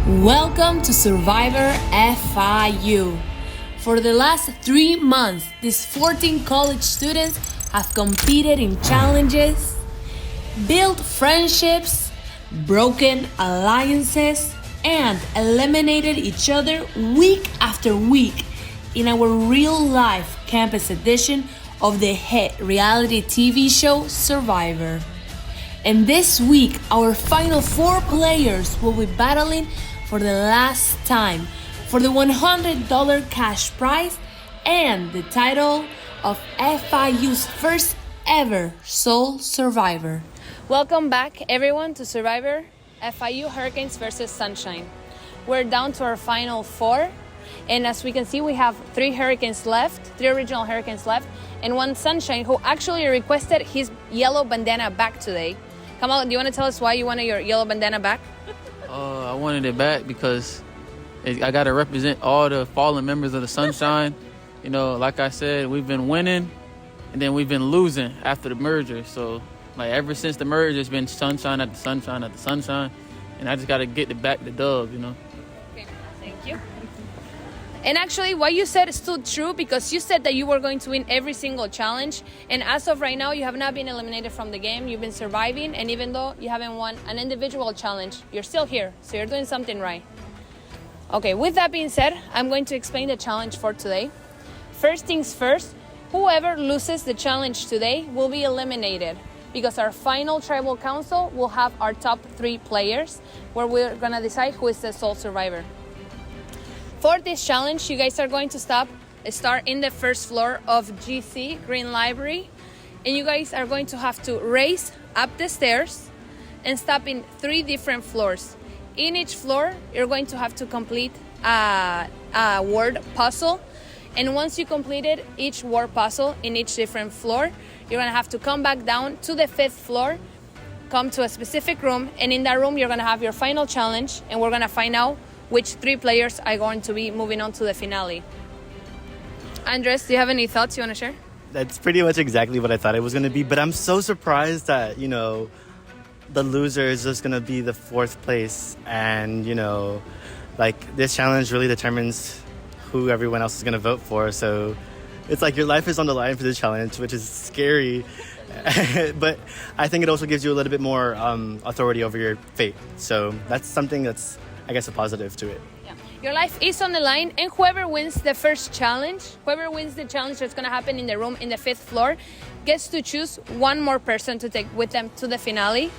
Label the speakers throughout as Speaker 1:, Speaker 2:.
Speaker 1: Welcome to Survivor FIU. For the last 3 months, these 14 college students have competed in challenges, built friendships, broken alliances, and eliminated each other week after week in our real-life campus edition of the hit reality TV show Survivor. And this week, our final 4 players will be battling for the last time for the $100 cash prize and the title of FIU's first ever sole survivor. Welcome back everyone to Survivor FIU Hurricanes versus Sunshine. We're down to our final 4, and as we can see we have 3 Hurricanes left, 3 original Hurricanes left, and 1 Sunshine who actually requested his yellow bandana back today. Kamal, do you want to tell us why you wanted your yellow bandana back?
Speaker 2: I wanted it back because I got to represent all the fallen members of the Sunshine. You know, like I said, we've been winning and then we've been losing after the merger. So, like, ever since the merger, it's been sunshine after sunshine after sunshine. And I just got to get back the dub, you know.
Speaker 1: Okay, thank you. And actually, what you said stood true because you said that you were going to win every single challenge. And as of right now, you have not been eliminated from the game. You've been surviving. And even though you haven't won an individual challenge, you're still here. So you're doing something right. Okay, with that being said, I'm going to explain the challenge for today. First things first, whoever loses the challenge today will be eliminated because our final tribal council will have our top 3 players where we're going to decide who is the sole survivor. For this challenge, you guys are going to start in the first floor of GC, Green Library, and you guys are going to have to race up the stairs and stop in 3 different floors. In each floor, you're going to have to complete a word puzzle, and once you completed each word puzzle in each different floor, you're going to have to come back down to the 5th floor, come to a specific room, and in that room, you're going to have your final challenge, and we're going to find out which 3 players are going to be moving on to the finale. Andres, do you have any thoughts you want to share?
Speaker 3: That's pretty much exactly what I thought it was going to be, but I'm so surprised that, you know, the loser is just going to be the 4th place. And, you know, like, this challenge really determines who everyone else is going to vote for. So it's like your life is on the line for this challenge, which is scary. But I think it also gives you a little bit more authority over your fate. So that's something that's, I guess, a positive to it.
Speaker 1: Yeah. Your life is on the line, and whoever wins the first challenge, whoever wins the challenge that's going to happen in the room in the 5th floor, gets to choose 1 more person to take with them to the finale.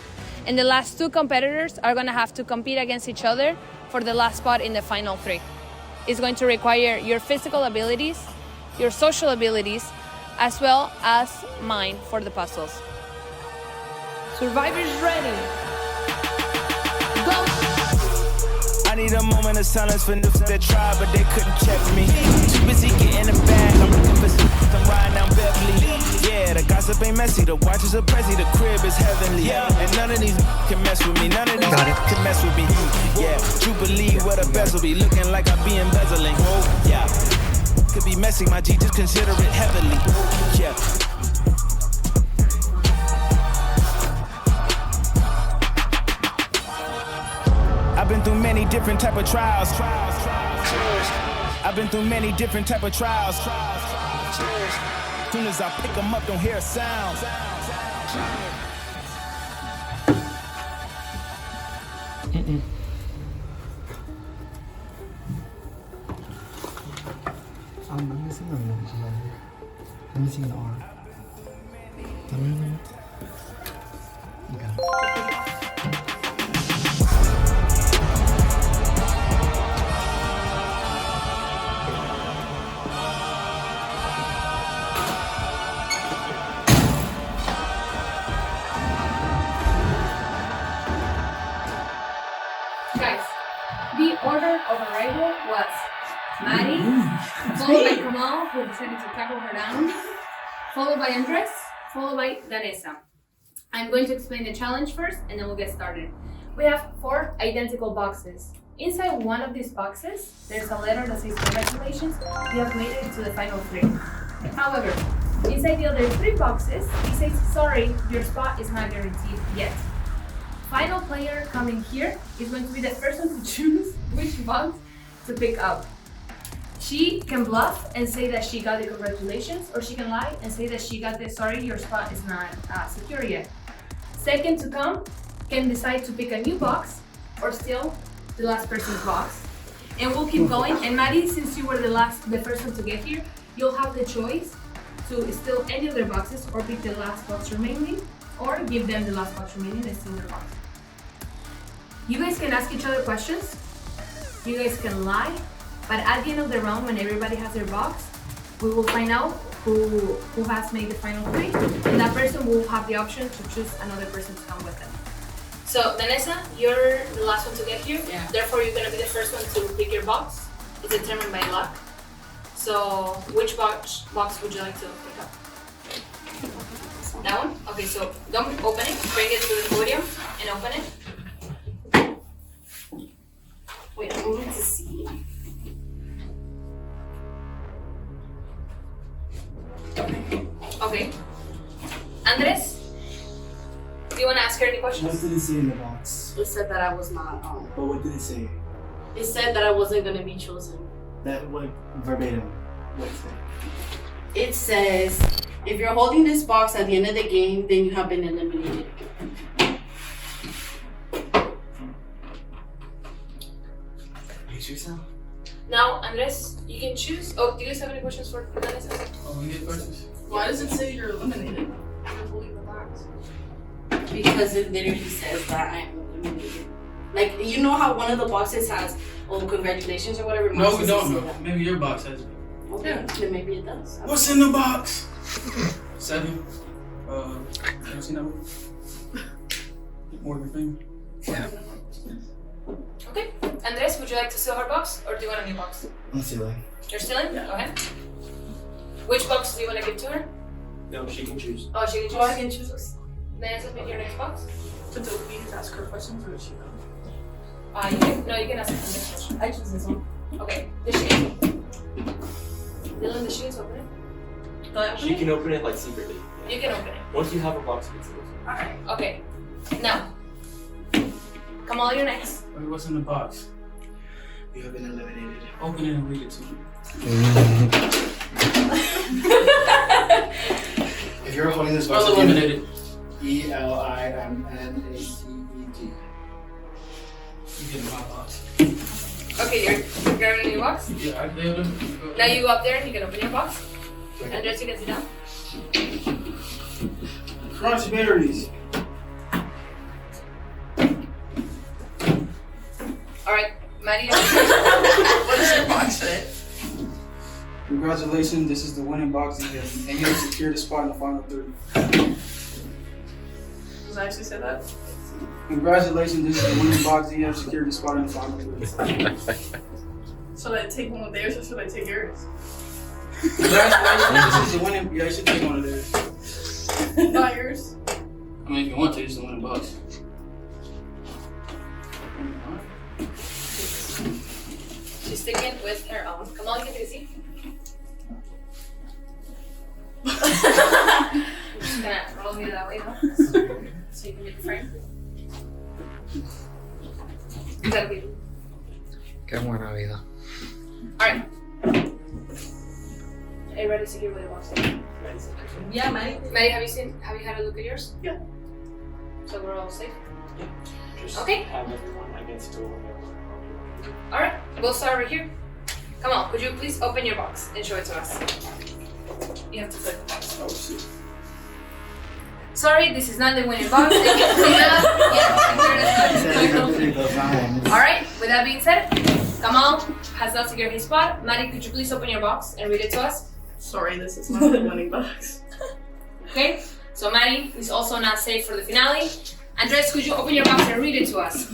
Speaker 1: And the last 2 competitors are going to have to compete against each other for the last spot in the final 3. It's going to require your physical abilities, your social abilities, as well as mine for the puzzles. Survivors ready. Go!
Speaker 4: I need a moment of silence for niggas that tried, but they couldn't check me. Too busy getting the bag, I'm looking for some riding down Beverly. Yeah, the gossip ain't messy, the watches are pressy, the crib is heavenly. And none of these can mess with me, none of these can mess with me. Yeah, true believe what a bezel be, looking like I be embezzling. Oh, yeah, could be messy, my G, just consider it heavily. Yeah. I've been through many different type of trials. I've been through many different type of trials. Soon as I pick them up, don't hear a sound.
Speaker 5: I'm missing an R.
Speaker 1: Guys, the order of arrival was Maddie, followed by Kamal, who decided to tackle her down, followed by Andres, followed by Danessa. I'm going to explain the challenge first, and then we'll get started. We have 4 identical boxes. Inside one of these boxes, there's a letter that says congratulations, you have made it to the final 3. However, inside the other 3 boxes, it says sorry, your spot is not guaranteed yet. final player coming here is going to be the person to choose which box to pick up. She can bluff and say that she got the congratulations, or she can lie and say that she got the sorry, your spot is not secure yet. Second to come can decide to pick a new box or steal the last person's box. And we'll keep going. And Maddie, since you were the first one to get here, you'll have the choice to steal any of their boxes or pick the last box remaining, or give them the last box remaining and steal their box. You guys can ask each other questions. You guys can lie. But at the end of the round, when everybody has their box, we will find out who has made the final 3, and that person will have the option to choose another person to come with them. So, Vanessa, you're the last one to get here.
Speaker 5: Yeah.
Speaker 1: Therefore, you're gonna be the first one to pick your box. It's determined by luck. So, which box would you like to pick up? That one? Okay, so don't open it. Bring it to the podium and open it.
Speaker 5: Wait, I'm going to see.
Speaker 1: Okay. Andres, do you want to ask her any
Speaker 6: What
Speaker 1: questions?
Speaker 6: did it say in the box?
Speaker 5: It said that I was not
Speaker 6: But what did it say?
Speaker 5: It said that I wasn't gonna be chosen.
Speaker 6: That what verbatim? What is it?
Speaker 5: It says, if you're holding this box at the end of the game, then you have been eliminated.
Speaker 6: Pace yourself.
Speaker 1: Now, Andres, you can choose. Oh, do you guys have any questions for Vanessa?
Speaker 2: Oh, we get questions?
Speaker 5: Why does it say you're eliminated? You're holding the box. Because it literally says that I am eliminated. Like, you know how one of the boxes has, oh, congratulations or whatever?
Speaker 2: No,
Speaker 5: Mine
Speaker 2: we
Speaker 5: says
Speaker 2: don't
Speaker 5: say
Speaker 2: know.
Speaker 5: that.
Speaker 2: Maybe your box has it.
Speaker 5: Okay, then maybe it does.
Speaker 2: What's in the box? 7. You seen that one? More of your finger.
Speaker 1: Okay. Andres, would you like to steal her box, or do you want a new box?
Speaker 6: I'm stealing.
Speaker 1: You're stealing? Go ahead. Which box do you want to give to her?
Speaker 6: No, she can choose.
Speaker 1: Oh, she can choose.
Speaker 5: Oh, I can choose this.
Speaker 1: Vanessa, pick your next box.
Speaker 5: So do we need to ask her questions or does she know?
Speaker 1: You can, no, you can ask her the next question.
Speaker 5: I choose this one.
Speaker 1: Okay, the shade. Dylan, the shades, open it.
Speaker 7: She can open it like secretly.
Speaker 1: You can open it.
Speaker 7: Once you have a box, it's yours.
Speaker 5: Alright.
Speaker 1: Okay. Now, Kamal, you're next.
Speaker 2: Wait, what's in the box?
Speaker 6: You have been eliminated.
Speaker 2: Open it and read it to me.
Speaker 6: If you're holding this
Speaker 2: I
Speaker 6: box,
Speaker 2: was eliminated.
Speaker 6: ELIMINED.
Speaker 2: You get in my box.
Speaker 1: Okay, you're grabbing a new box.
Speaker 2: Yeah, I did it.
Speaker 1: Now you go up there and you can open your box. Andres, you can sit down.
Speaker 6: Crunch berries.
Speaker 1: Alright, Maddie.
Speaker 5: What does your box say?
Speaker 8: Congratulations, this is the winning box and you have secured a spot in the final 3.
Speaker 5: Does I actually say that?
Speaker 8: Congratulations, this is the winning box and you have secured a spot in the final 3.
Speaker 5: Should I take one of theirs or should I take yours?
Speaker 8: Congratulations, this is the winning. Yeah, you should take one of theirs.
Speaker 5: Not yours.
Speaker 2: I mean, if you want to, it's the winning box.
Speaker 1: She's sticking with her own. Kamal, you can take a seat. I'm just gonna roll you that way, huh? So you can get the frame. Is that okay?
Speaker 9: Qué buena vida.
Speaker 1: Alright. Are you ready to give away the box?
Speaker 5: Yeah, Maddie.
Speaker 1: Maddie, have you had a look at yours?
Speaker 5: Yeah.
Speaker 1: So we're all safe?
Speaker 7: Just
Speaker 1: Okay.
Speaker 7: have everyone against two whenever.
Speaker 1: Alright, we'll start over here. Come on, could you please open your box and show it to us? You have to flip the box.
Speaker 8: Oh, shit.
Speaker 1: Sorry, this is not the winning box. It can clean up. Yeah, Alright, with that being said, Kamal has not secured his spot. Maddie, could you please open your box and read it to us?
Speaker 5: Sorry, this is not the winning box.
Speaker 1: Okay, so Maddie is also not safe for the finale. Andres, could you open your box and read it to us?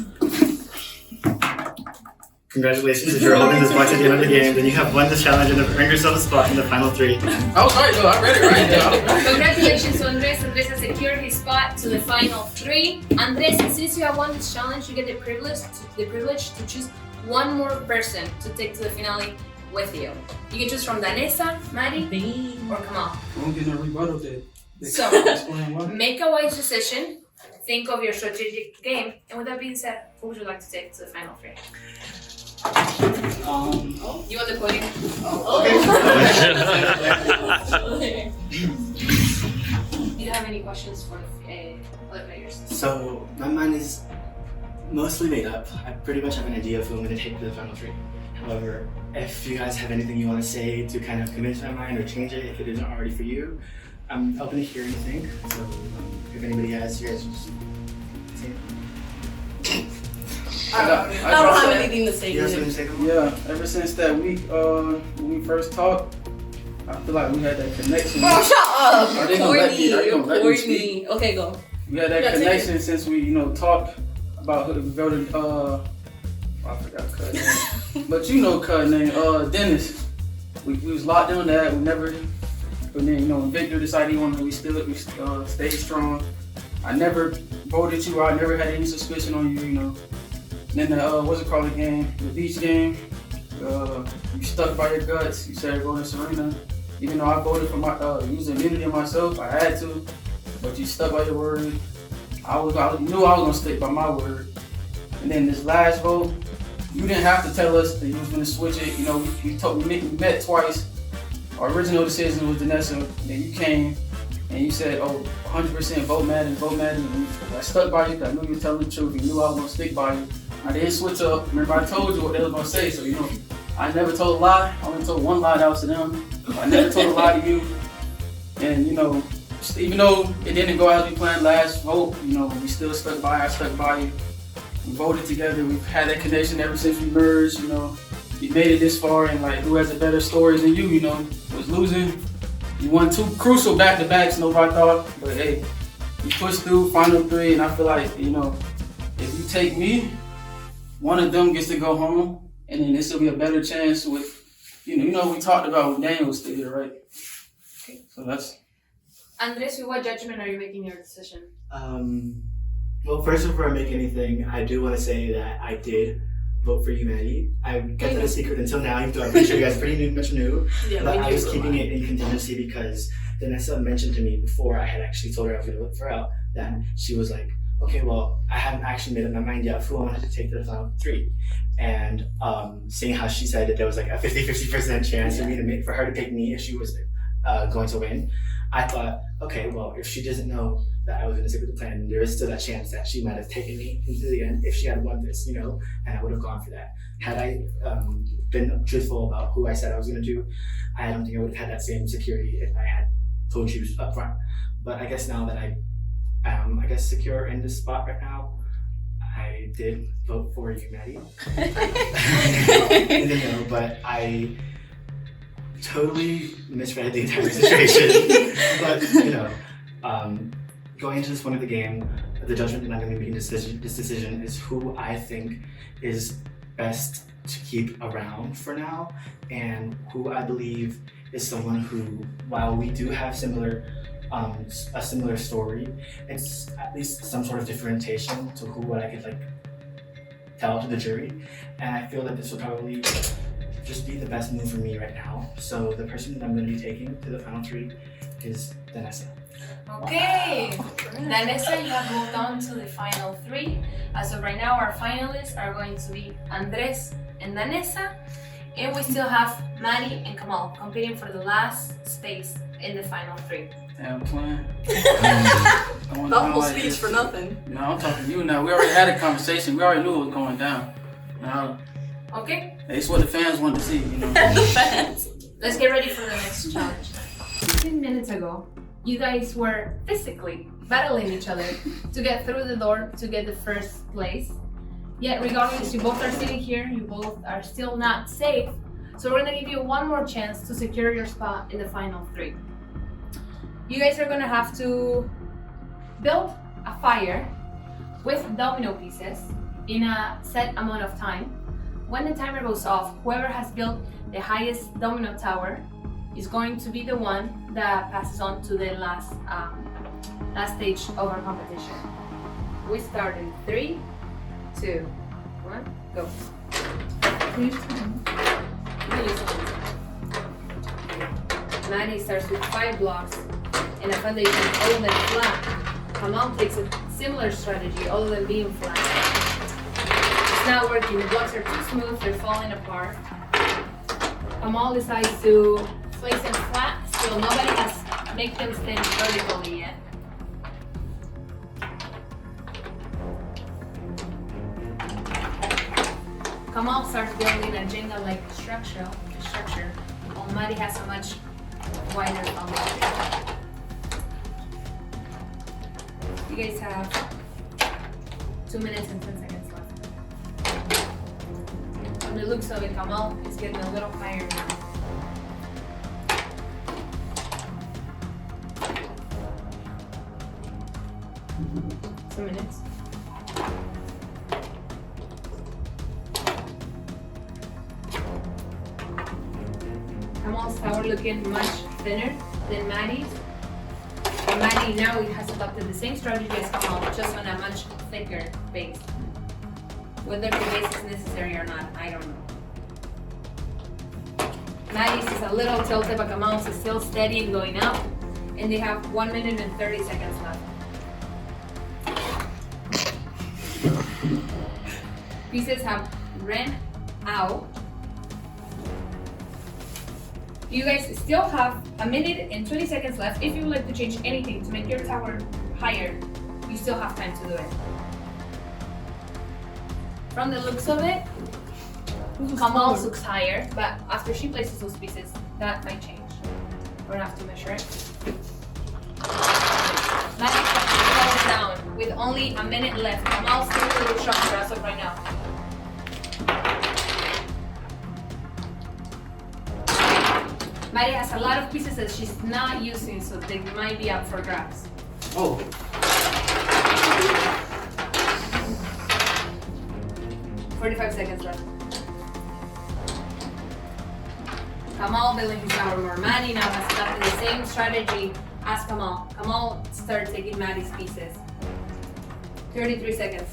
Speaker 3: Congratulations, if you're holding this box at the end of the game, then you have won the challenge and have earned yourself a spot in the final 3.
Speaker 2: I was right though, I read it right now.
Speaker 1: Congratulations to Andres. Andres has secured his spot to the final 3. Andres, since you have won this challenge, you get the privilege to choose one more person to take to the finale with you. You can choose from Vanessa, Maddie, or Kamal.
Speaker 8: I won't get no rebuttal there.
Speaker 1: So,
Speaker 8: Explain why.
Speaker 1: make a wise decision. think of your strategic game. And with that being said, who would you like to take to the final 3? You want the podium?
Speaker 6: Okay.
Speaker 1: Do you have any questions for the other players?
Speaker 6: So my mind is mostly made up. I pretty much have an idea of who I'm going to take to the final 3. However, if you guys have anything you want to say to kind of convince my mind or change it if it isn't already for you, I'm open to hear anything. So if anybody has, you guys just say it.
Speaker 5: I don't have anything to say.
Speaker 6: You have something to say?
Speaker 8: Yeah, ever since that week when we first talked, I feel like we had that connection.
Speaker 5: Bro, shut up!
Speaker 8: Are they
Speaker 5: You're
Speaker 8: gonna let me-
Speaker 5: corny.
Speaker 8: are you
Speaker 5: You're
Speaker 8: gonna let me speak?
Speaker 5: corny. Okay, go.
Speaker 8: We had that
Speaker 5: Yeah, take
Speaker 8: connection since we, talked about who voted, I forgot Cud name. But you know Cud name, Dennis. We was locked on that, we never, but then, when Victor decided he wanted, we stayed strong. I never voted you, I never had any suspicion on you, And then the, what's it called again, the beach game, you stuck by your guts, you said go to Serena. Even though I voted for using immunity myself, I had to, but you stuck by your word. I knew I was gonna stick by my word. And then this last vote, you didn't have to tell us that you was gonna switch it. We met twice. Our original decision was Vanessa. Then you came and you said, 100% vote Madden. And I stuck by you because I knew you were telling the truth. You knew I was gonna stick by you. I didn't switch up. Remember, I told you what they was gonna say. So I never told a lie. I only told one lie, that was to them. I never told a lie to you. And even though it didn't go as we planned last vote, we still stuck by. I stuck by you. We voted together. We've had that connection ever since we merged. We made it this far, and who has a better stories than you? Was losing. You won 2 crucial back-to-backs. Nobody thought, but hey, you pushed through final 3, and I feel like if you take me, one of them gets to go home, and then this will be a better chance with. We talked about when Daniel was still here, right? Okay. So that's.
Speaker 1: Andres, with what judgment are you making your decision?
Speaker 6: Well, first before I make anything, I do want to say that I did vote for you, Maddie. I kept it a secret until now, even though I'm pretty sure you guys pretty much knew.
Speaker 5: Yeah,
Speaker 6: but I was keeping it in contingency because Vanessa mentioned to me before I had actually told her I was going to vote for her out that she was like, okay, well, I haven't actually made up my mind yet of who I wanted to take to the final 3. And seeing how she said that there was a 50-50% chance for her to pick me if she was going to win, I thought, okay, well, if she doesn't know that I was going to stick with the plan, there is still that chance that she might have taken me into the end if she had won this, and I would have gone for that. Had I been truthful about who I said I was going to do, I don't think I would have had that same security if I had told you up front. But I guess now that I am, secure in this spot right now, I did vote for you, Maddie. But I totally misread the entire situation. But going into this point of the game, the judgment that I'm going to be making this decision is who I think is best to keep around for now, and who I believe is someone who, while we do have a similar story, it's at least some sort of differentiation to who I could tell to the jury, and I feel that this will probably just be the best move for me right now. So the person that I'm going to be taking to the final 3 is Vanessa.
Speaker 1: Okay, Vanessa, you have moved on to the final 3. As of right now, our finalists are going to be Andres and Vanessa, and we still have Maddie and Kamal competing for the last space in the final 3.
Speaker 8: Damn plan.
Speaker 5: The whole speech for nothing.
Speaker 8: No, I'm talking to you now. We already had a conversation. We already knew what was going down. Now,
Speaker 1: Okay,
Speaker 8: it's what the fans want to see,
Speaker 5: The fans.
Speaker 1: let's get ready for the next challenge. 15 minutes ago, you guys were physically battling each other to get through the door to get the first place. Yet regardless, you both are sitting here, you both are still not safe. So we're gonna give you one more chance to secure your spot in the final 3. You guys are gonna have to build a fire with domino pieces in a set amount of time. When the timer goes off, whoever has built the highest domino tower is going to be the one that passes on to the last stage of our competition. We start in 3, 2, 1, go. Maddie starts with 5 blocks and a foundation open flat. Kamal takes a similar strategy, other than being flat. It's not working. The blocks are too smooth. They're falling apart. Kamal decides to place them flat. Still, nobody has made them stand vertically yet. Kamal starts building a Jenga-like structure. While Maddie has a much wider foundation. You guys have 2 minutes and 10 seconds left. From the looks of it, Kamal is getting a little higher now. 2 minutes. Kamal's tower looking much thinner than Maddie's. And Maddie now has adopted the same strategy as Kamal, just on a much thicker base. Whether the base is necessary or not, I don't know. Maddie's is a little tilted, but Kamal's is still steady and going up. And they have 1 minute and 30 seconds left. Pieces have ran out. You guys still have 1 minute and 20 seconds left. If you would like to change anything to make your tower higher, you still have time to do it. From the looks of it, Kamal looks higher, but after she places those pieces, that might change. We're gonna have to measure it. Maddie falls down with only 1 minute left. Kamal's still a little stronger as of right now. Maddie has a lot of pieces that she's not using, so they might be up for grabs.
Speaker 8: Oh.
Speaker 1: 45 seconds left. Kamal building his tower more. Maddie now has adopted the same strategy as Kamal. Kamal started taking Maddie's pieces. 33 seconds.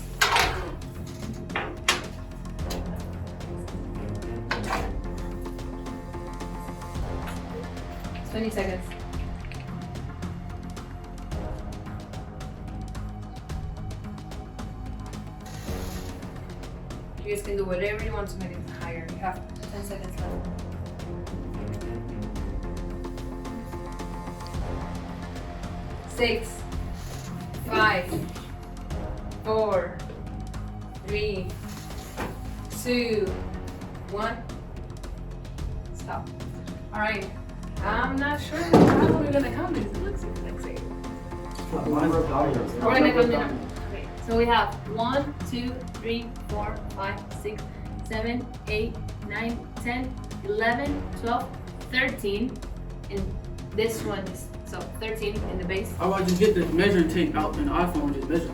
Speaker 1: Twenty seconds. You guys can do whatever you want to make it higher. You have 10 seconds left. Six, 5, 4, 3, 2, 1. Stop. All right. I'm not sure how we're gonna count this. It looks sexy. We're gonna count it up. Okay. So we have 1, 2, 3, 4, 5, 6, 7, 8, 9, 10, 11, 12, 13. And this one is 13 in the base.
Speaker 8: How about just get the measuring tape out in the iPhone and just measure?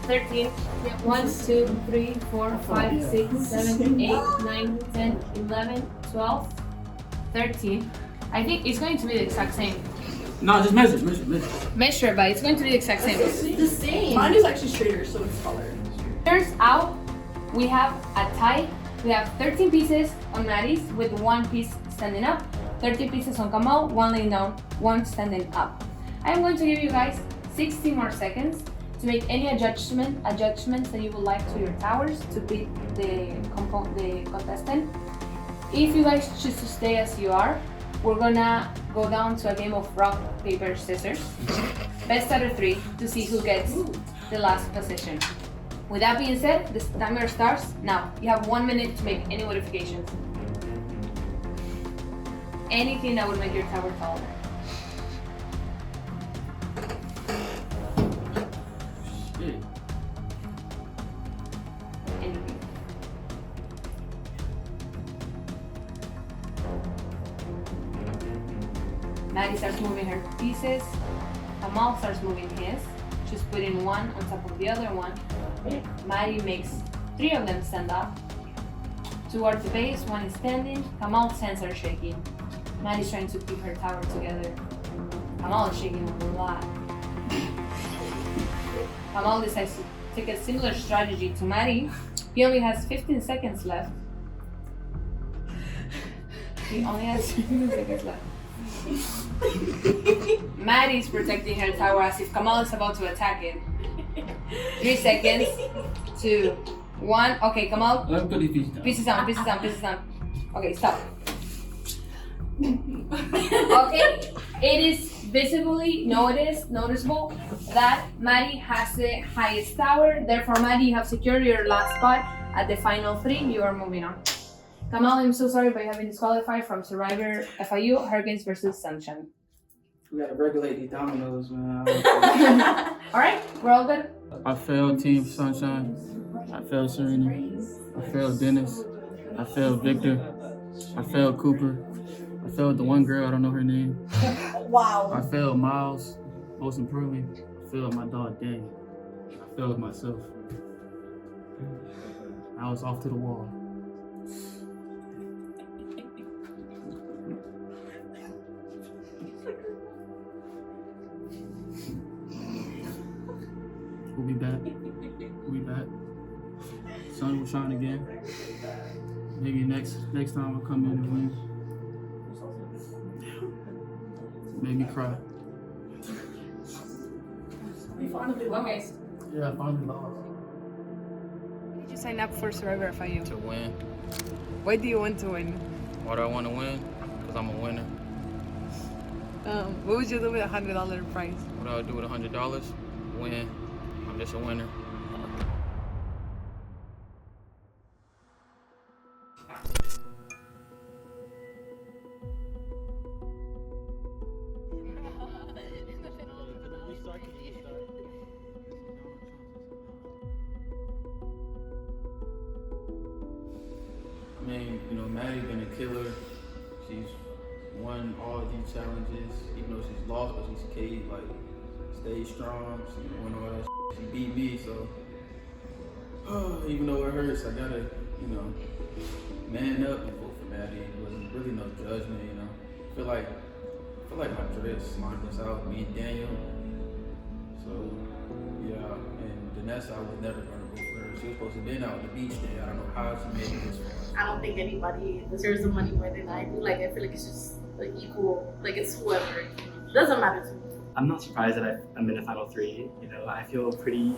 Speaker 1: 13. 1, 2, 3, 4, 5, 6, 7, 8, 9, 10, 11, 12, 13. I think it's going to be the exact same.
Speaker 8: No, just measure.
Speaker 1: Measure, but it's going to be the exact same.
Speaker 5: It's the same. Mine is actually straighter, so it's taller.
Speaker 1: Turns out we have a tie. We have 13 pieces on Maddie's with 1 piece standing up, 30 pieces on Kamal, 1 laying down, 1 standing up. I am going to give you guys 60 more seconds to make any adjustments that you would like to your towers to beat the contestant. If you guys choose to stay as you are, we're gonna go down to a game of rock, paper, scissors. Best out of 3 to see who gets the last position. With that being said, the timer starts now. You have 1 minute to make any modifications. Anything that would make your tower taller.
Speaker 8: Shit.
Speaker 1: Anything. Maddie starts moving her pieces. Kamal starts moving his. She's putting one on top of the other one. Maddie makes 3 of them stand up. 2 are the base, 1 is standing. Kamal's hands are shaking. Maddie's trying to keep her tower together. Kamal is shaking a lot. Kamal decides to take a similar strategy to Maddie. He only has 15 seconds left. Maddie's protecting her tower as if Kamal is about to attack it. 3 seconds. 2, 1. Okay, come out.
Speaker 8: Let me put these pieces down.
Speaker 1: Pieces down, pieces down, pieces down. Okay, stop. Okay, it is visibly noticeable that Maddie has the highest tower. Therefore, Maddie, you have secured your last spot at the final 3. You are moving on. Kamal, I'm so sorry, but you have been disqualified from Survivor FIU Hurricanes versus Sunshine.
Speaker 8: We gotta regulate these dominoes, man.
Speaker 1: All right, we're all good.
Speaker 2: I failed Team Sunshine. I failed Serena. I failed Dennis. I failed Victor. I failed Cooper. I failed the one girl, I don't know her name.
Speaker 5: Wow.
Speaker 2: I failed Miles. Most importantly, I failed my dog Daniel. I failed myself. I was off to the wall. We'll be back. We'll be back. Sun will shine again. Maybe next time I'll come in and win. Made me cry.
Speaker 1: You finally won. Okay.
Speaker 2: Yeah, I finally lost.
Speaker 10: Why did you sign up for Survivor FIU?
Speaker 2: To win.
Speaker 10: Why do you want to win?
Speaker 2: Why do I want to win? Because I'm a winner.
Speaker 10: What would you do with $100 prize?
Speaker 2: What do I do with $100? Win. I'm just a winner. I mean, you know, Maddie's been a killer. She's won all these challenges, even though she's lost, but she's stayed strong. She won all that. She beat me, so even though it hurts, I gotta, you know, man up and vote for Maddie. It wasn't really no judgment, you know. I feel like Andres lined us out, me and Daniel. So yeah, and Vanessa, I was never gonna vote for her. She was supposed to be out on the beach day. I don't know how she made it this far.
Speaker 5: I don't think anybody deserves the money more than I do. Like, I feel like it's just like equal. Like, it's whoever. It doesn't matter to me.
Speaker 6: I'm not surprised that I'm in the final 3. You know, I feel pretty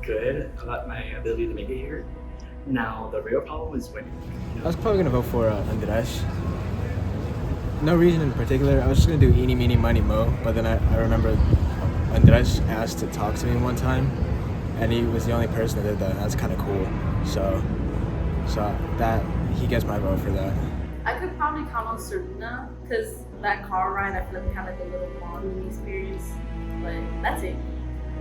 Speaker 6: good about my ability to make it here. Now, the real problem is winning.
Speaker 11: I was probably gonna vote for Andres. No reason in particular. I was just gonna do eeny, meeny, miny, mo. But then I remember Andres asked to talk to me one time, and he was the only person that did that. That's kind of cool. So that he gets my vote for that.
Speaker 5: I could probably count on Serena because that car ride, I feel like we had like a little bonding experience. But that's it.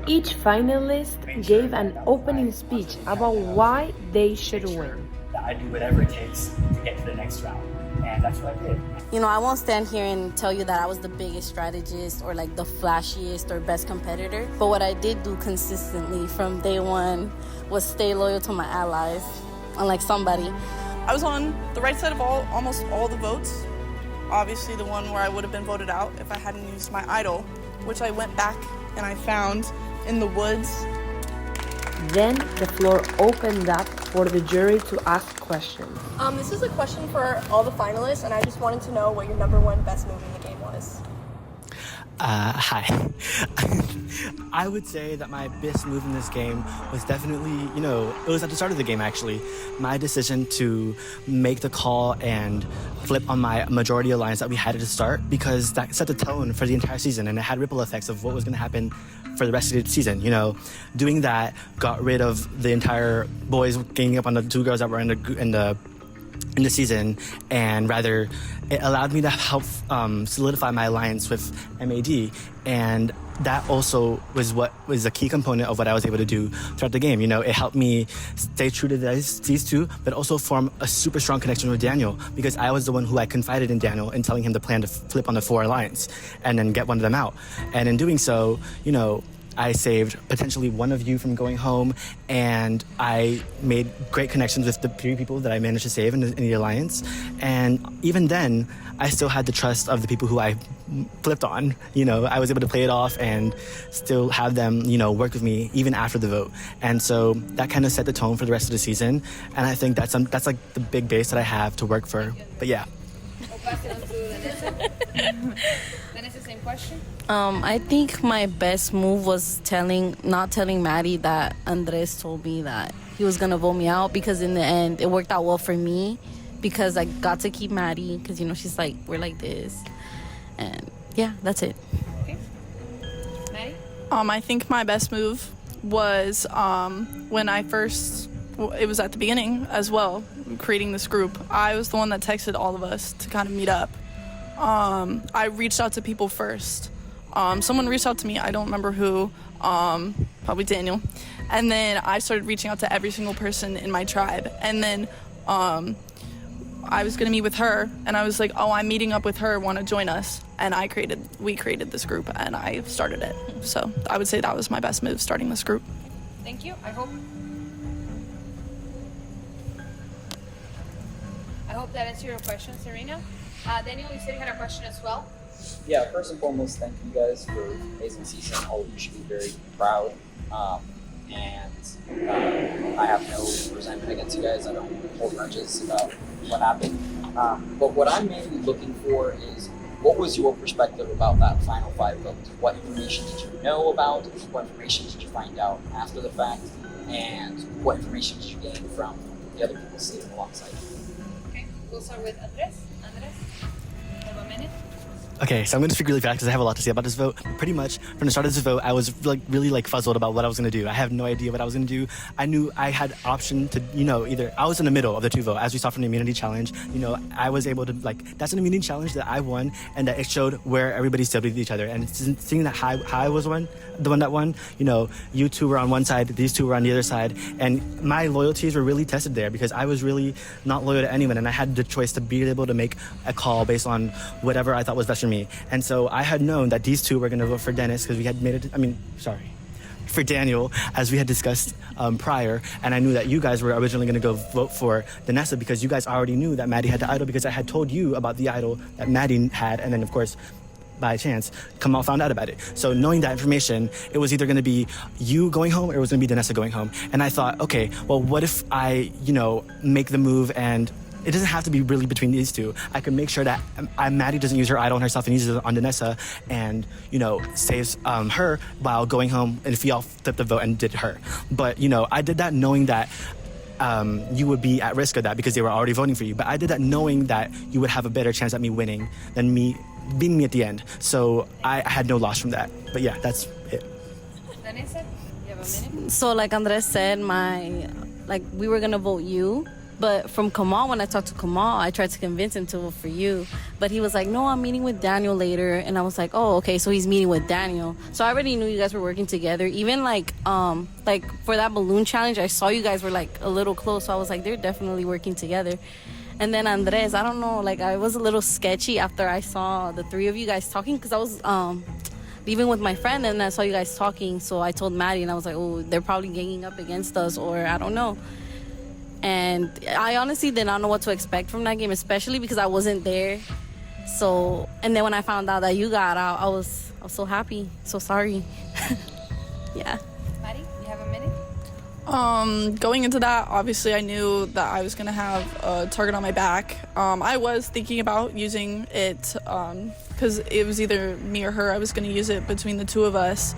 Speaker 12: Each finalist gave an opening speech about why they should win.
Speaker 6: I do whatever it takes to get to the next round, and that's what I did.
Speaker 5: You know, I won't stand here and tell you that I was the biggest strategist or like the flashiest or best competitor. But what I did do consistently from day one was stay loyal to my allies, unlike somebody.
Speaker 13: I was on the right side of almost all the votes. Obviously the one where I would have been voted out if I hadn't used my idol, which I went back and I found in the woods.
Speaker 12: Then the floor opened up for the jury to ask questions.
Speaker 13: This is a question for all the finalists, and I just wanted to know what your #1 best move in the game was.
Speaker 6: Hi. I would say that my best move in this game was definitely, you know, it was at the start of the game actually. My decision to make the call and flip on my majority alliance that we had at the start, because that set the tone for the entire season and it had ripple effects of what was going to happen for the rest of the season. You know, doing that got rid of the entire boys ganging up on the 2 girls that were in the season, and rather it allowed me to help solidify my alliance with MAD, and that also was a key component of what I was able to do throughout the game. You know, it helped me stay true to these two, but also form a super strong connection with Daniel, because I was the one who I confided in Daniel and telling him the plan to flip on the 4 alliance and then get one of them out. And in doing so, you know, I saved potentially one of you from going home, and I made great connections with the 3 people that I managed to save in the alliance. And even then, I still had the trust of the people who I flipped on. You know, I was able to play it off and still have them, you know, work with me even after the vote. And so that kind of set the tone for the rest of the season. And I think that's like the big base that I have to work for. But yeah.
Speaker 1: We'll pass it on to Vanessa. Vanessa, same question?
Speaker 5: I think my best move was not telling Maddie that Andres told me that he was gonna vote me out, because in the end it worked out well for me because I got to keep Maddie because she's like, we're like this, and yeah, that's it.
Speaker 1: Okay. Maddie?
Speaker 13: I think my best move was when it was at the beginning as well, creating this group. I was the one that texted all of us to kind of meet up. I reached out to people first. Someone reached out to me, I don't remember who, probably Daniel. And then I started reaching out to every single person in my tribe. And then I was gonna meet with her, and I was like, oh, I'm meeting up with her, wanna join us? And we created this group, and I started it. So I would say that was my best move, starting this group.
Speaker 1: Thank you. I hope that answered your question, Serena. Daniel, you said you had a question as well.
Speaker 14: Yeah, first and foremost, thank you guys for an amazing season. All of you should be very proud. I have no resentment against you guys. I don't hold grudges about what happened. But what I'm mainly looking for is, what was your perspective about that final 5 votes? What information did you know about? What information did you find out after the fact? And what information did you gain from the other people sitting alongside you?
Speaker 1: Okay, we'll start with Andres. Andres, you have a minute.
Speaker 3: Okay, so I'm going to speak really fast because I have a lot to say about this vote. Pretty much, from the start of this vote, I was really fuzzled about what I was going to do. I have no idea what I was going to do. I knew I had option to, either I was in the middle of the 2 vote, as we saw from the immunity challenge. I was able to, that's an immunity challenge that I won, and that it showed where everybody stood with each other. And seeing that I was the one that won, you two were on one side, these two were on the other side, and my loyalties were really tested there because I was really not loyal to anyone, and I had the choice to be able to make a call based on whatever I thought was best for me. And so I had known that these two were going to vote for Dennis because we had for Daniel, as we had discussed prior, and I knew that you guys were originally going to go vote for Danessa because you guys already knew that Maddie had the idol, because I had told you about the idol that Maddie had, and then of course, by chance, Kamal found out about it. So knowing that information, it was either going to be you going home or it was going to be Danessa going home. And I thought, okay, well, what if I, make the move, and it doesn't have to be really between these two. I could make sure that Maddie doesn't use her idol on herself and uses it on Danessa, and saves her while going home. And if we all flipped the vote and did her, but I did that knowing that you would be at risk of that because they were already voting for you. But I did that knowing that you would have a better chance at me winning than me beating me at the end. So I had no loss from that. But yeah, that's it.
Speaker 1: Danessa, you have a minute.
Speaker 5: So like Andres said, we were gonna vote you. But from Kamal, when I talked to Kamal, I tried to convince him to vote for you. But he was like, no, I'm meeting with Daniel later. And I was like, oh, okay, so he's meeting with Daniel. So I already knew you guys were working together. Even for that balloon challenge, I saw you guys were a little close. So I was like, they're definitely working together. And then Andres, I don't know, I was a little sketchy after I saw the 3 of you guys talking, because I was leaving with my friend and I saw you guys talking. So I told Maddie, and I was like, oh, they're probably ganging up against us, or I don't know. And I honestly did not know what to expect from that game, especially because I wasn't there. So, and then when I found out that you got out, I was so happy. So sorry. Yeah.
Speaker 1: Maddie, you have a minute?
Speaker 13: Going into that, obviously I knew that I was gonna have a target on my back. I was thinking about using it because it was either me or her. I was gonna use it between the 2 of us.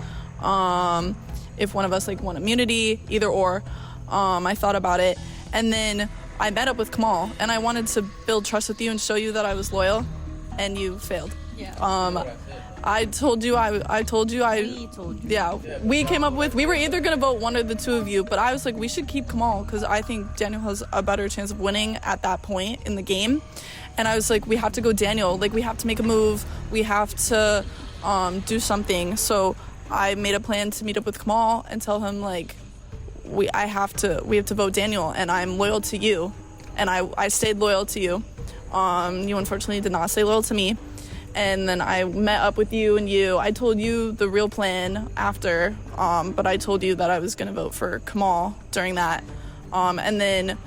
Speaker 13: If one of us won immunity, either or. I thought about it. And then I met up with Kamal, and I wanted to build trust with you and show you that I was loyal, and you failed.
Speaker 5: Yeah.
Speaker 13: I told you. Yeah. We came up with, we were either gonna vote one of the 2 of you, but I was like, we should keep Kamal because I think Daniel has a better chance of winning at that point in the game. And I was like, we have to go Daniel. We have to make a move. We have to do something. So I made a plan to meet up with Kamal and tell him we have to vote Daniel, and I'm loyal to you, and I stayed loyal to you. You unfortunately did not stay loyal to me, and then I met up with you, and I told you the real plan after, but I told you that I was gonna vote for Kamal during that, and then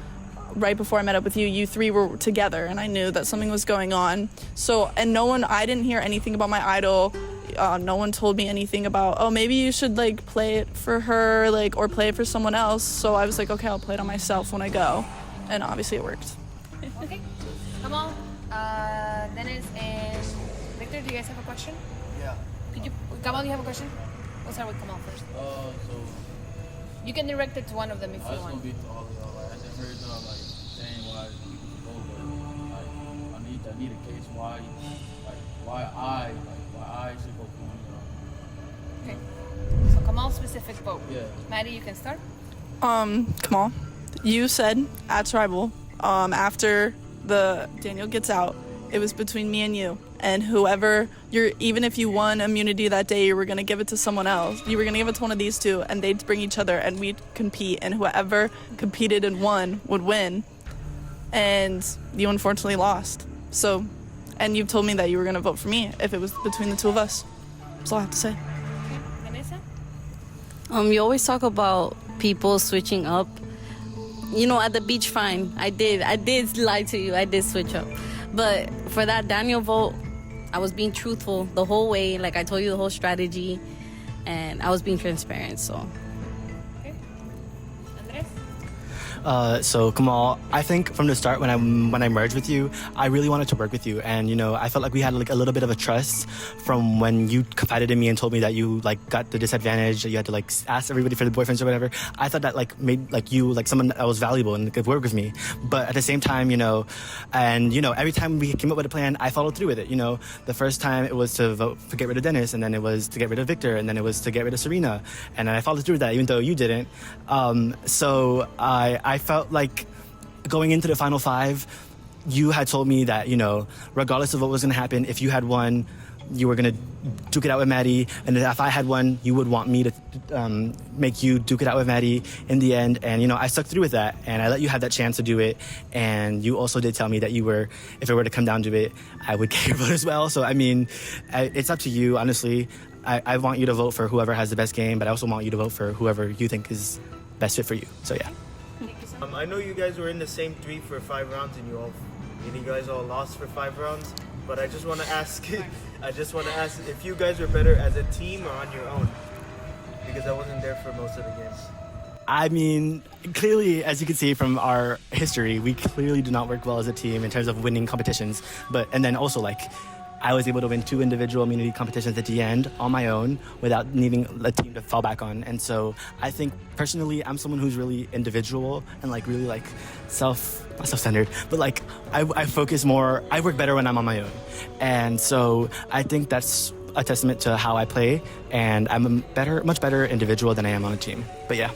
Speaker 13: right before I met up with you, you 3 were together, and I knew that something was going on. So, and I didn't hear anything about my idol. No one told me anything about, oh, maybe you should play it for her, or play it for someone else. So I was like, okay, I'll play it on myself when I go. And obviously it worked.
Speaker 1: Okay, come on. Dennis and Victor, do you guys have a question?
Speaker 8: Yeah, Yeah.
Speaker 1: Could you, Kamal, you have a question? We'll start with Kamal first.
Speaker 2: So
Speaker 1: You can direct it to one of them if
Speaker 2: I
Speaker 1: you
Speaker 2: just want
Speaker 1: want.
Speaker 2: to be to all of y'all. Like I just heard y'all like saying why people should vote, but like I need a case why I should vote for one of y'all.
Speaker 1: Okay. So Kamal specific vote.
Speaker 2: Yeah.
Speaker 1: Maddie, you can start.
Speaker 13: Kamal, you said at Tribal, after the Daniel gets out, it was between me and you. And whoever even if you won immunity that day, you were gonna give it to someone else. You were gonna give it to one of these two, and they'd bring each other, and we'd compete, and whoever competed and won would win. And you unfortunately lost. So, and you've told me that you were gonna vote for me if it was between the two of us. That's all I have to say.
Speaker 1: Vanessa?
Speaker 5: You always talk about people switching up. You know, at the beach, fine. I did lie to you. I did switch up. But for that Daniel vote, I was being truthful the whole way. Like I told you the whole strategy, and I was being transparent. So.
Speaker 1: Okay. Andres?
Speaker 3: So Kamal, I think from the start when I merged with you, I really wanted to work with you, and you know, I felt like we had like a little bit of a trust from when you confided in me and told me that you like got the disadvantage, that you had to like ask everybody for the boyfriends or whatever. I thought that like made like you like someone that was valuable and could work with me. But at the same time, you know, and you know, every time we came up with a plan, I followed through with it. You know, the first time it was to vote for get rid of Dennis, and then it was to get rid of Victor, and then it was to get rid of Serena, and I followed through with that even though you didn't. So I felt like going into the final five, you had told me that, you know, regardless of what was going to happen, if you had won, you were going to duke it out with Maddie. And if I had won, you would want me to make you duke it out with Maddie in the end. And, you know, I stuck through with that. And I let you have that chance to do it. And you also did tell me that you were, if it were to come down to it, I would get your vote as well. So, I mean, it's up to you, honestly. I want you to vote for whoever has the best game, but I also want you to vote for whoever you think is best fit for you. So, yeah.
Speaker 15: I know you guys were in the same three for 5 rounds, and you guys all lost for 5 rounds. But I just want to ask, if you guys were better as a team or on your own, because I wasn't there for most of the games.
Speaker 3: I mean, clearly, as you can see from our history, we clearly do not work well as a team in terms of winning competitions. And then also like, I was able to win 2 individual immunity competitions at the end on my own without needing a team to fall back on. And so I think personally, I'm someone who's really individual and like really like not self-centered, but like I focus more, I work better when I'm on my own. And so I think that's a testament to how I play, and I'm a much better individual than I am on a team. But yeah.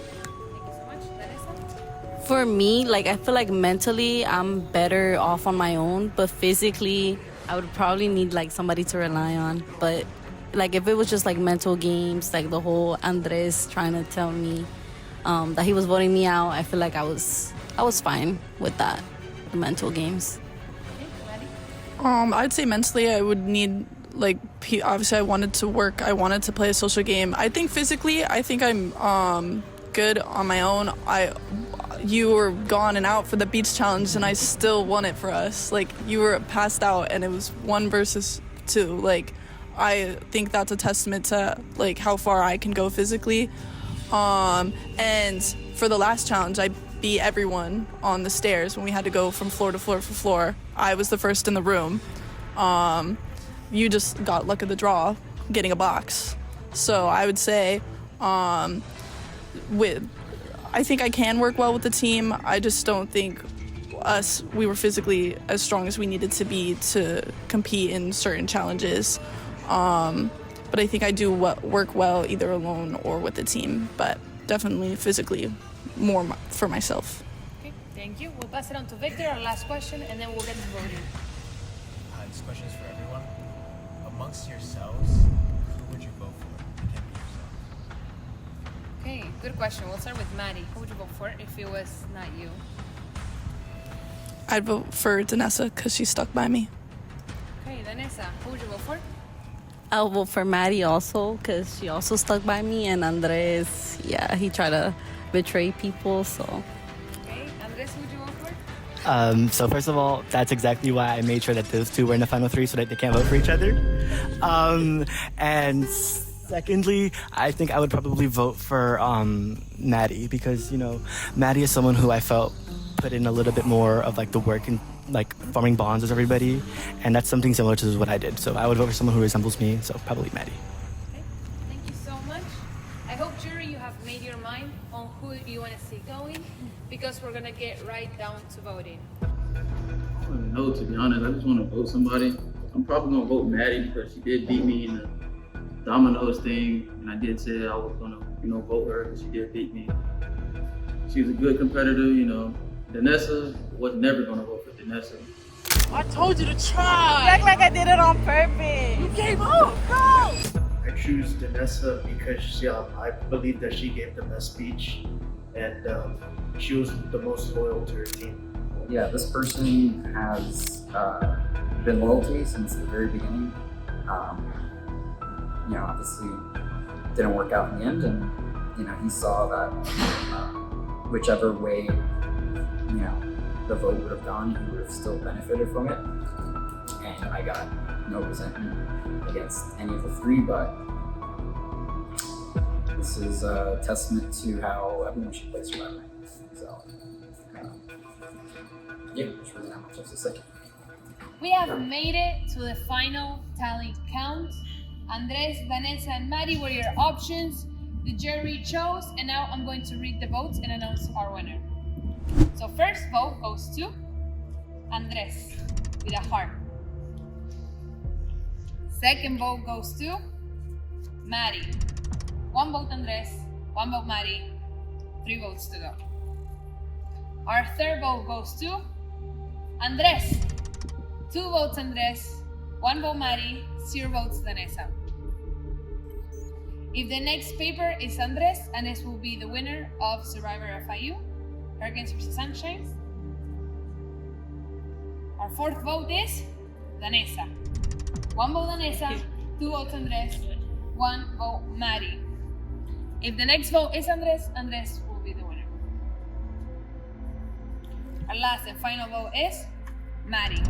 Speaker 5: For me, like I feel like mentally I'm better off on my own, but physically I would probably need like somebody to rely on. But like if it was just like mental games, like the whole Andres trying to tell me that he was voting me out, I feel like I was fine with that, the mental games.
Speaker 13: I'd say mentally I would need like obviously I wanted to work, I wanted to play a social game. I think physically, I think I'm good on my own. You were gone and out for the beach challenge, and I still won it for us. Like you were passed out, and it was 1 versus 2. Like I think that's a testament to like how far I can go physically. And for the last challenge, I beat everyone on the stairs when we had to go from floor to floor for floor. I was the first in the room. You just got luck of the draw getting a box. So I would say I think I can work well with the team. I just don't think we were physically as strong as we needed to be to compete in certain challenges. But I think I do work well either alone or with the team, but definitely physically more for myself.
Speaker 1: Okay, thank you. We'll pass it on to Victor, our last question, and then we'll get to voting.
Speaker 11: This question is for everyone. Amongst yourselves, who would you vote for? It can't be yourself.
Speaker 1: Okay, good question. We'll start with Maddie. Who would you vote for if it was not you?
Speaker 13: I'd vote for Danessa because she stuck by me.
Speaker 1: Okay, Vanessa, who would you vote for?
Speaker 5: I'll vote for Maddie also because she also stuck by me, and Andres, yeah, he tried to betray people, so.
Speaker 1: Okay, Andres, who would you vote for?
Speaker 3: So first of all, that's exactly why I made sure that those two were in the final 3 so that they can't vote for each other. And
Speaker 6: Secondly, I think I would probably vote for Maddie because, you know, Maddie is someone who I felt put in a little bit more of like the work and like forming bonds with everybody. And that's something similar to what I did. So I would vote for someone who resembles me. So probably Maddie.
Speaker 1: Okay, thank you so much. I hope, jury, you have made your mind on who you want to see going because we're going to get right down to voting.
Speaker 2: I don't even know, to be honest. I just want to vote somebody. I'm probably going to vote Maddie because she did beat me in the dominoes thing, and I did say I was gonna, vote her because she did beat me. She was a good competitor, Danessa was never gonna vote for Danessa.
Speaker 8: I told you to try.
Speaker 13: You act like I did it on purpose.
Speaker 8: You gave up. Go.
Speaker 15: I choose Danessa because I believe that she gave the best speech, and she was the most loyal to her team.
Speaker 14: Yeah, this person has been loyal to me since the very beginning. Obviously didn't work out in the end, and he saw that whichever way the vote would have gone, he would have still benefited from it. And I got no resentment against any of the three, but this is a testament to how everyone should play Survivor. So, there's really not much else to say.
Speaker 1: We have made it to the final tally count. Andres, Danessa, and Maddie were your options. The jury chose, and now I'm going to read the votes and announce our winner. So first vote goes to Andres with a heart. Second vote goes to Maddie. 1 vote Andres, 1 vote Maddie, 3 votes to go. Our third vote goes to Andres. 2 votes Andres, 1 vote Maddie, 0 votes Danessa. If the next paper is Andres will be the winner of Survivor FIU, Hurricanes vs. Sunshines. Our fourth vote is Danessa. 1 vote Danessa, 2 votes Andres, 1 vote Maddie. If the next vote is Andres will be the winner. Our last and final vote is Maddie.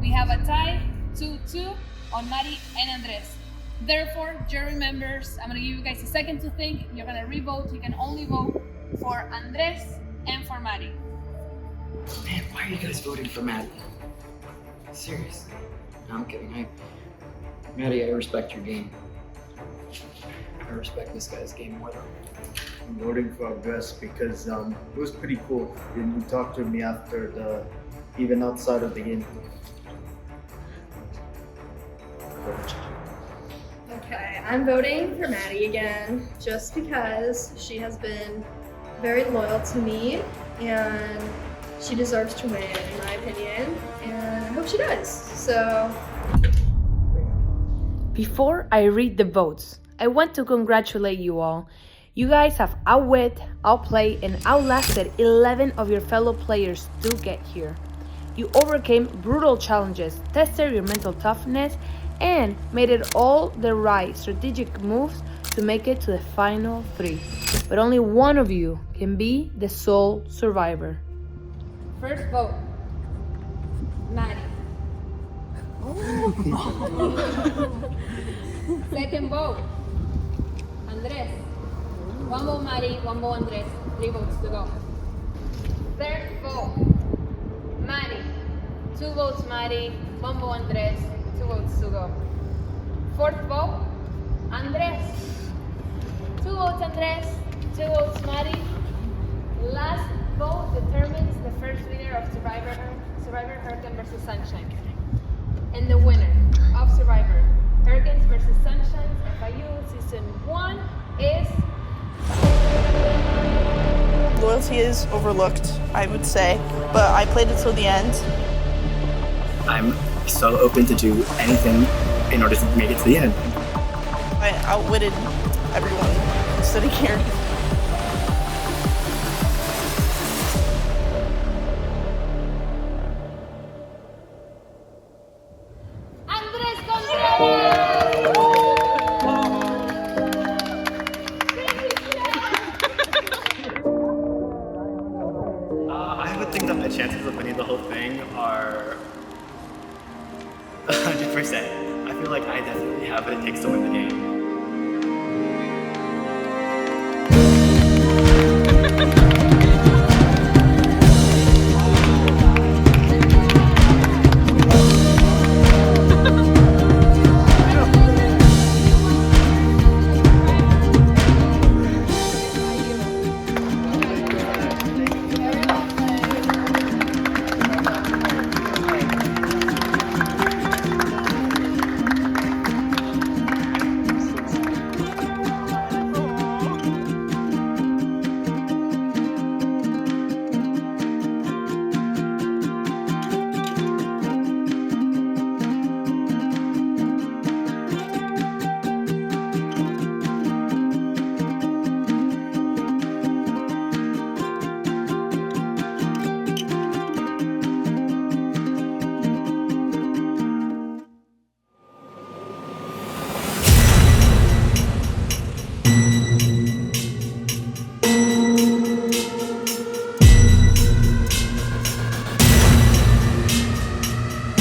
Speaker 1: We have a tie, 2-2 on Maddie and Andres. Therefore, jury members, I'm going to give you guys a second to think. You're going to re-vote. You can only vote for Andres and for Maddie.
Speaker 14: Man, why are you guys voting for Maddie? Seriously. No, I'm kidding. Maddie, I respect your game. I respect this guy's game more though.
Speaker 15: I'm voting for Andres because it was pretty cool. And you talked to me after even outside of the game.
Speaker 10: Okay, I'm voting for Maddie again, just because she has been very loyal to me, and she deserves to win, in my opinion, and I hope she does. So,
Speaker 12: before I read the votes, I want to congratulate you all. You guys have outwit, outplayed, and outlasted 11 of your fellow players to get here. You overcame brutal challenges, tested your mental toughness, and made it all the right strategic moves to make it to the final 3. But only one of you can be the sole survivor.
Speaker 1: First vote, Maddie. Second vote, Andres. 1 vote Maddie, 1 vote Andres, 3 votes to go. Third vote, Maddie. 2 votes Maddie, 1 vote Andres, 2 votes to go. Fourth vote, Andres. 2 votes Andres, 2 votes Maddie. Last vote determines the first winner of Survivor Hurricane vs. Sunshine. And the winner of Survivor Hurricanes vs. Sunshine FIU Season 1 is...
Speaker 13: Loyalty is overlooked, I would say, but I played it till the end.
Speaker 6: I'm so open to do anything in order to make it to the end.
Speaker 13: I outwitted everyone sitting here.
Speaker 1: Andres Contreras!
Speaker 6: I would think that my chances of winning the whole thing are 100%. I feel like I definitely have what it takes to win the game.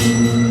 Speaker 4: Bye.